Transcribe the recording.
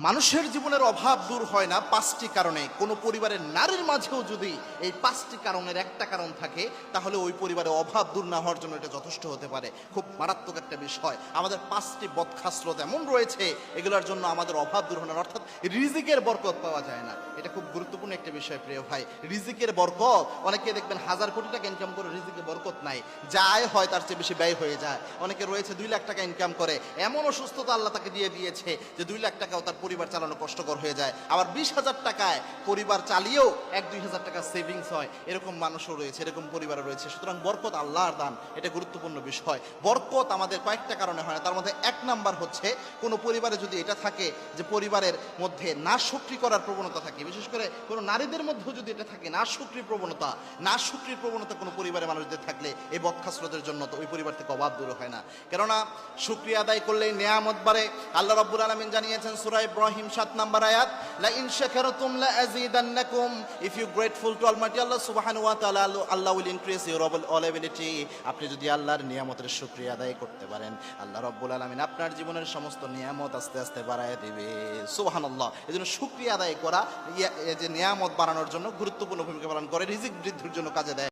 মানুষের জীবনের অভাব দূর হয় না পাঁচটি কারণে। কোনো পরিবারের নারীর মাঝেও যদি এই পাঁচটি কারণের একটা কারণ থাকে, তাহলে ওই পরিবারে অভাব দূর না হওয়ার জন্য এটা যথেষ্ট হতে পারে। খুব মারাত্মক একটা বিষয়। আমাদের পাঁচটি বদখাসলত এমন রয়েছে, এগুলোর জন্য আমাদের অভাব দূর হয় না, অর্থাৎ রিজিকের বরকত পাওয়া যায় না। এটা খুব গুরুত্বপূর্ণ একটা বিষয় প্রিয় ভাই। রিজিকের বরকত, অনেকে দেখবেন হাজার কোটি টাকা ইনকাম করে রিজিকের বরকত নাই, যা আয় হয় তার চেয়ে বেশি ব্যয় হয়ে যায়। অনেকে রয়েছে 2 লাখ টাকা ইনকাম করে, এমন অসুস্থতা আল্লাহ তাকে দিয়ে দিয়েছে যে 2 লাখ টাকাও তার পরিবার চালানো কষ্টকর হয়ে যায়। আবার 20,000 টাকায় পরিবার চালিয়েও 1-2 হাজার টাকা সেভিংস হয়, এরকম মানুষও রয়েছে, এরকম পরিবারও রয়েছে। সুতরাং বরকত আল্লাহর দান, এটা গুরুত্বপূর্ণ বিষয়। বরকত আমাদের কয়েকটা কারণে হয় না, তার মধ্যে 1 নাম্বার হচ্ছে কোনো পরিবারে যদি এটা থাকে যে পরিবারের মধ্যে নাশকরি করার প্রবণতা থাকে, বিশেষ করে কোনো নারীদের মধ্যেও যদি এটা থাকে নাশকরির প্রবণতা কোনো পরিবারে মানুষদের থাকলে, এই বদখাসলতের জন্য তো ওই পরিবার থেকে অভাব দূর হয় না। কেননা শুকরিয়া আদায় করলেই নেয়ামত বাড়ে। আল্লাহ রাব্বুল আলামিন জানিয়েছেন সূরা ইব্রাহিম 7 নম্বর আয়াত, লা ইন শাকারতুম লা আযীদান্নাকুম, if you grateful to almighty আল্লাহ সুবহানাহু ওয়া তাআলা, আল্লাহ উইল ইনক্রিজ ইউর অ্যাবিলিটি। আপনি যদি আল্লাহর নিয়ামতের শুকরিয়া আদায় করতে পারেন, আল্লাহ রাব্বুল আলামিন আপনার জীবনের সমস্ত নিয়ামত আস্তে আস্তে বাড়ায় দিবে। সুবহানাল্লাহ। এজন্য শুকরিয়া আদায় করা এই যে নিয়ামত বাড়ানোর জন্য গুরুত্বপূর্ণ ভূমিকা পালন করে, রিজিক বৃদ্ধির জন্য কাজে দেয়।